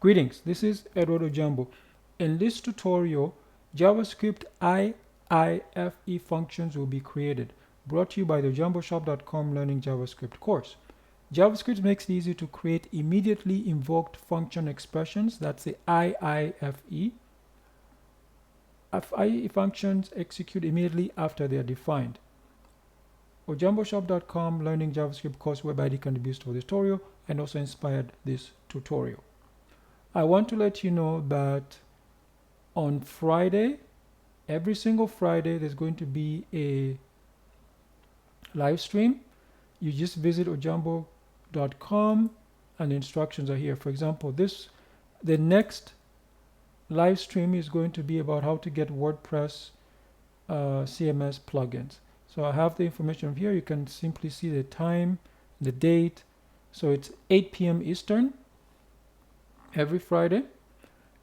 Greetings, this is Edward Ojambo. In this tutorial, JavaScript IIFE functions will be created, brought to you by the OjamboShop.com Learning JavaScript Course. JavaScript makes it easy to create immediately invoked function expressions, that's the IIFE. IIFE functions execute immediately after they are defined. OjamboShop.com Learning JavaScript Course website contributes to this tutorial and also inspired this tutorial. I want to let you know that on Friday, every single Friday, there's going to be a live stream. You just visit ojambo.com and the instructions are here. For example, the next live stream is going to be about how to get WordPress CMS plugins. So I have the information here. You can simply see the time, the date. So it's 8 p.m. Eastern. Every Friday.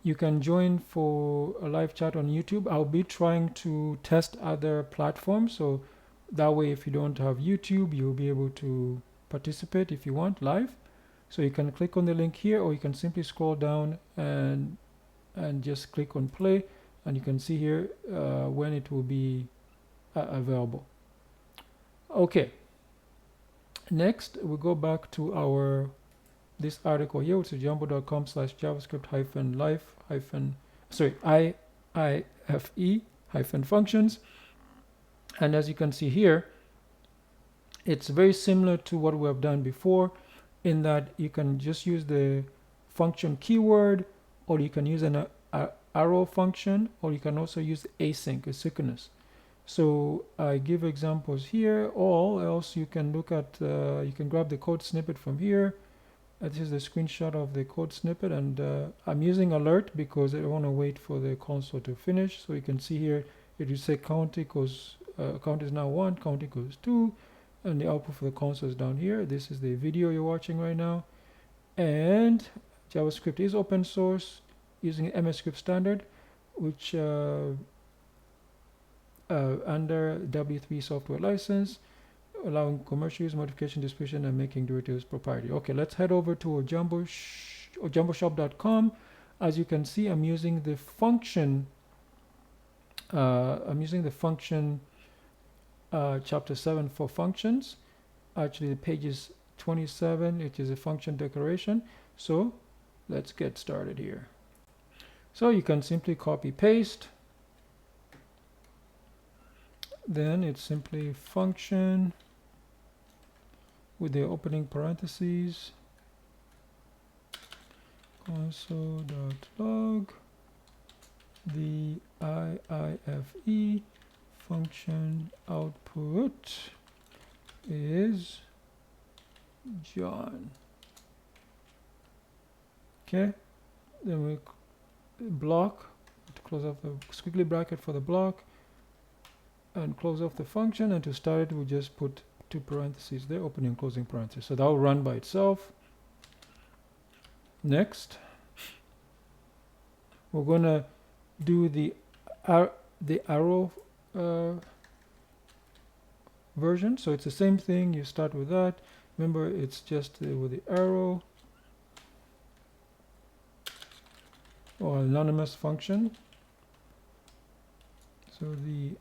You can join for a live chat on YouTube. I'll be trying to test other platforms, so that way if you don't have YouTube, you'll be able to participate if you want live. So you can click on the link here, or you can simply scroll down and just click on play, and you can see here when it will be available. Okay, next we go back to this article here, which is jambo.com/javascript-IIFE-functions. And as you can see here, it's very similar to what we have done before, in that you can just use the function keyword, or you can use an arrow function, or you can also use asynchronous. So I give examples here, or else you can look at, you can grab the code snippet from here. This is the screenshot of the code snippet, and I'm using alert because I want to wait for the console to finish. So you can see here, it will say count equals, count is now 1, count equals 2, and the output for the console is down here. This is the video you're watching right now. And JavaScript is open source using MS Script standard, which under W3 software license, allowing commercial use, modification, distribution, and making derivatives proprietary. Okay, let's head over to ojamboshop.com. As you can see, I'm using the function. Chapter 7 for functions. Actually, the page is 27. It is a function declaration. So let's get started here. So you can simply copy paste. Then it's simply function with the opening parentheses, console.log, the IIFE function output is John. Okay, then we block to close off the squiggly bracket for the block and close off the function, and to start it we just put 2 parentheses there, opening and closing parentheses. So that will run by itself. Next, we're going to do the arrow version. So it's the same thing. You start with that. Remember, it's just with the arrow or anonymous function. So the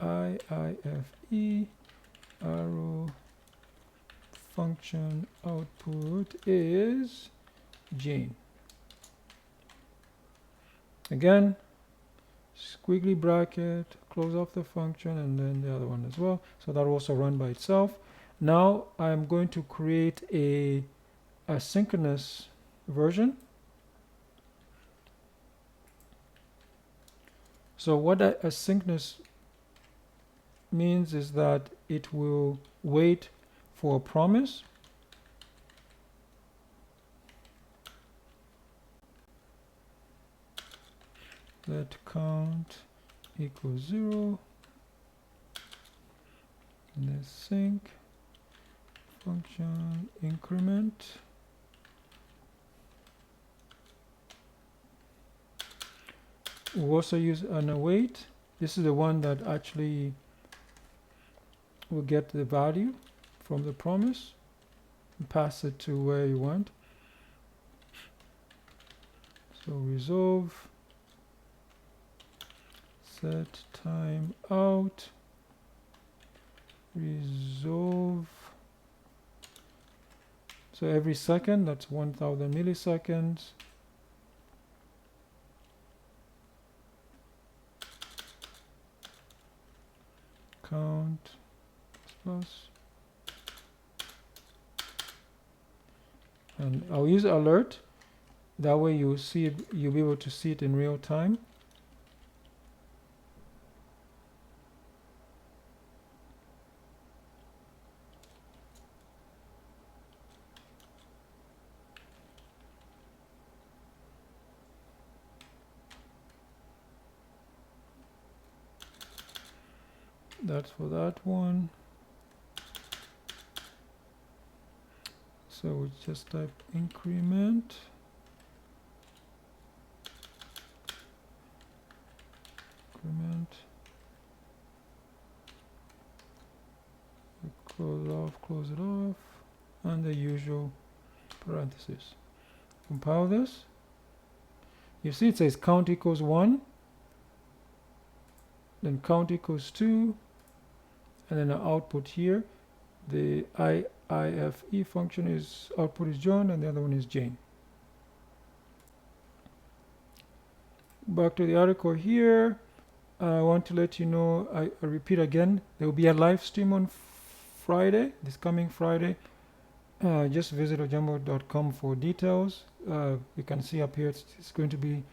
IIFE arrow function output is Jane. Again, squiggly bracket, close off the function, and then the other one as well. So that will also run by itself. Now I'm going to create a asynchronous version. So what asynchronous means is that it will wait for a promise. Let count equals 0. Let's sync function increment. We'll also use an await. This is the one that actually will get the value from the promise and pass it to where you want. So resolve, set time out, resolve. So every second, that's 1000 milliseconds. Count plus. And I'll use alert. That way you'll be able to see it in real time. That's for that one. So we just type increment. Close it off, and the usual parentheses. Compile this. You see it says count equals 1, then count equals 2, and then the output here, the IIFE function is output is John, and the other one is Jane. Back to the article here. I want to let you know, I repeat again, there will be a live stream on Friday, this coming Friday. Just visit ojambo.com for details. You can see up here it's going to be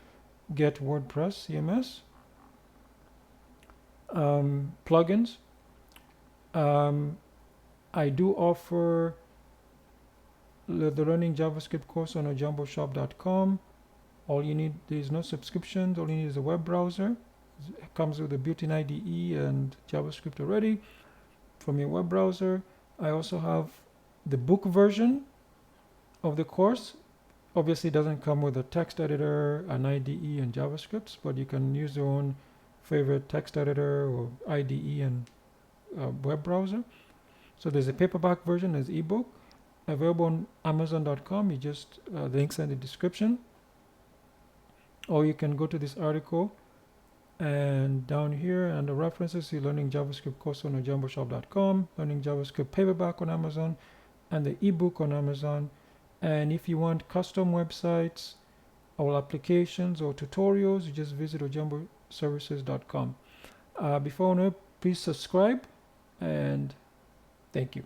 Get WordPress CMS. Plugins. I do offer the Learning JavaScript course on ojamboshop.com. All you need, there's no subscriptions, all you need is a web browser. It comes with a built-in IDE and JavaScript already from your web browser. I also have the book version of the course. Obviously it doesn't come with a text editor, an IDE and JavaScript, but you can use your own favorite text editor or IDE and web browser. So there's a paperback version, there's ebook, available on Amazon.com. You just the links in the description, or you can go to this article, and down here and the references, see Learning JavaScript course on ojamboshop.com, Learning JavaScript paperback on Amazon, and the ebook on Amazon. And if you want custom websites or applications or tutorials, you just visit ojamboservices.com. Before I know, please subscribe, and thank you.